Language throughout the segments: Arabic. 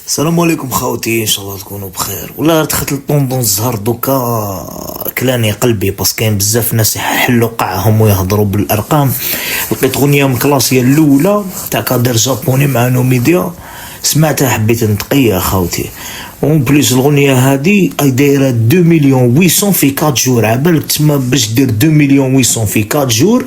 السلام عليكم خاوتي، ان شاء الله تكونوا بخير. والله دخلت لطوندون الزهر دوكا كلاني قلبي، باسكو كاين بزاف ناس يحلوا قاعهم ويهضروا بالارقام. لقيت غنيه من كلاسيه الاولى تاع كادر جابوني مع نوميديا، سمعتها حبيت نتقيا خاوتي. اون بليس الغنيه هادي اي دايره 2 مليون 800 في 4 جور. عبالك تسمى باش دير 2 مليون 800 في 4 جور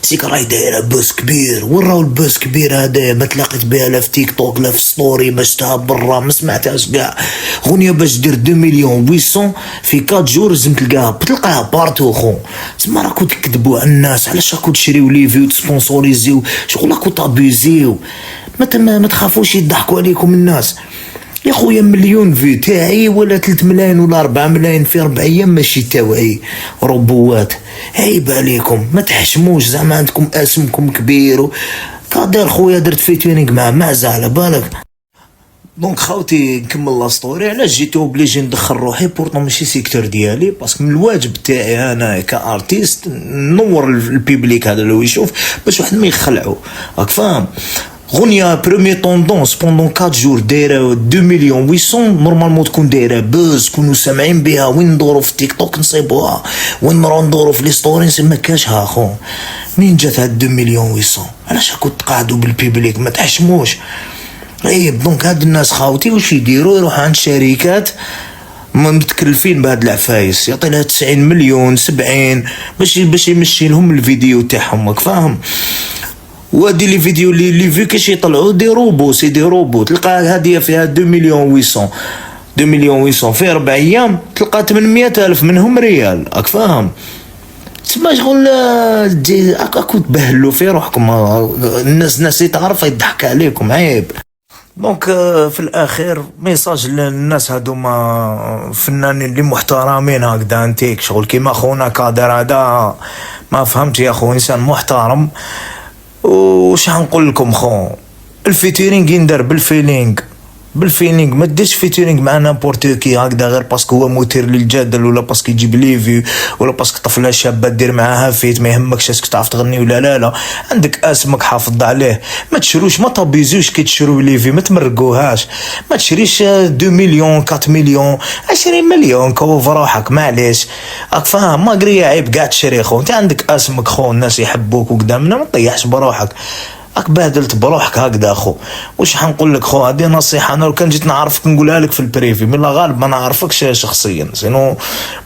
سيك راهي دايره بوس كبير. وين راهو البوس كبير هذا؟ ما تلاقيت بها لا في تيك توك لا في ستوري، ما شفتها برا ما سمعتهاش كاع. غنيه باش دير 2 مليون 800 في 4 جور لازم تلقاها بارتو خو. تسمى راكو تكذبوا على الناس، علاش راكو تشريو لي فيو تسبونسوريزيو شغل راكو طابيزيو. ما تخافوش يضحكوا عليكم الناس يا خويا. مليون فيو تاعي ولا 3 ملايين ولا 4 ملايين في 4 ايام ماشي تاوعي روبوات. عيب عليكم، ما تحشموش زعما عندكم اسمكم كبير كادر. خويا درت فيتوينينغ مع معزة على بالك. دونك خاوتي نكمل لا ستوري. علاش جيت اوبليجي ندخل روحي بورطون ماشي سيكتور ديالي، باسكو من الواجب تاعي انا كارتيست نور البيبليك هذا اللي يشوف باش واحد ما يخلعوا، راك فاهم. غنية بروميي طوندونس بوندون 4 جور دايره 2 مليون 800. نورمالمون تكون دايره بوز، كونوا سامعين بها. وين ندورو في تيك توك نصيبوها، وين نروحو ندورو في لي ستوري نسمى كاشها خو. منين جات هاد 2 مليون 800؟ علاش راكو تقعدوا بالبيبليك؟ ما تحشموش عيب. دونك هاد الناس خاوتي واش يديروا؟ يروحوا عند شركات متكلفين بهاد العفايس، يعطي لها 90 مليون 70 باش يمشي لهم الفيديو تاعهم، راك فاهم. وهادي لي فيديو لي في كاش يطلعوا دي روبو، سي دي روبو. تلقى هادية فيها 2 مليون 800، 2 مليون 800 في 4 ايام تلقى 800 الف منهم ريال، راك فاهم. تسمى شغل راكو تبهلوا في روحكم. الناس تعرف يضحك عليكم، عيب. دونك في الاخير ميساج للناس هادوما فنانين اللي محترمين هكذا انتيك شغل كيما خونا كادر هذا. ما فهمت يا خو، انسان محترم. وش هنقول لكم خو، الفيتيرينغ يندر بالفيلينغ. ما ديرش فيتيرينغ مع نابورت كي هكذا غير باسكو هو مثير للجدل، ولا باسكو يجيب لي فيو، ولا باسكو طفله شابه دير معاها فيت. ما يهمكش اسك تعرف تغني ولا لا. عندك اسمك حافظ عليه. ما تشروش، ما طابيزوش كي تشرو لي فيو، ما تمرقوهاش. ما تشريش 2 مليون 4 مليون 20 مليون كوف روحك معليش، راك فاهم. ما قريه عيب قاعد تشري خو. انت عندك اسمك خو، الناس يحبوك وقدامنا، ما تطيحش بروحك. راك بهدلت بروحك هكذا خو. واش حنقول لك خو، هذه نصيحه. انا لو كان جيت نعرفك نقولها لك في البريفي، من الغالب ما نعرفكش شخصيا، سينو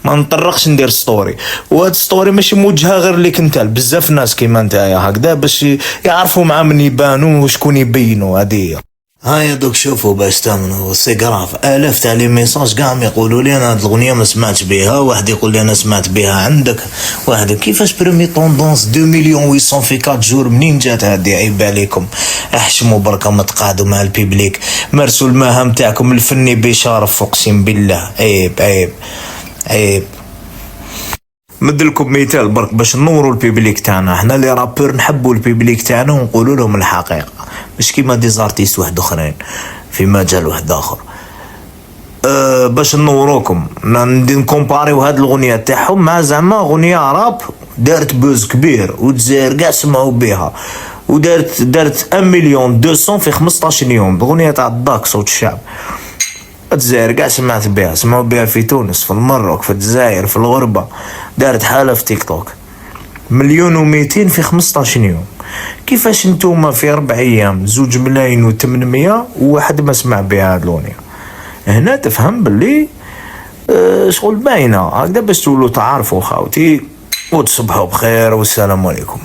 ما نطرقش ندير ستوري. وهاد ستوري ماشي موجهه غير ليك انت، بزاف ناس كيما نتايا هكذا باش يعرفوا مع من يبانوا وشكون يبينوا. هذه هاي دوك شوفوا باش تامنوا سي كراف. الاف تاع لي ميساج قاعد يقولوا لي انا هاد الاغنيه ما سمعتش بها. واحد يقول لي انا سمعت بها عندك. واحد كيفاش بريمي طوندونس 2 مليون 800 في 4 جور؟ منين جات هادي؟ عيب عليكم، احشموا بركه ما تقعدوا مع البيبليك. مارسوا المهام تاعكم الفني بشرف، اقسم بالله. عيب. مدلكم مثال برك باش نوروا البيبليك تاعنا. حنا لي رابور نحبوا البيبليك تاعنا ونقولوا لهم الحقيقه، مش كيما ديزارتيست واحد اخرين في مجال واحد اخر. باش نوروكم نكومباريو هاد الاغنيه تاعهم مع زعما اغنيه راب دارت بوز كبير والجزائر كاع سمعوا بها، دارت 1 مليون 200 في 15 يوم. الاغنيه تاع الداك صوت الشعب. الجزائر كاع سمعوا بها في تونس، في المروك، في الجزائر، في الغربه. دارت حاله في تيك توك. 1,200,000 في 15 يوم. كيفاش نتوما في 4 ايام 2,800,000 وواحد ما سمع بها هاد الاغنيه؟ هنا تفهم باللي شغل باينه هكذا باش تولوا تعرفوا خاوتي. وتصبحوا بخير والسلام عليكم.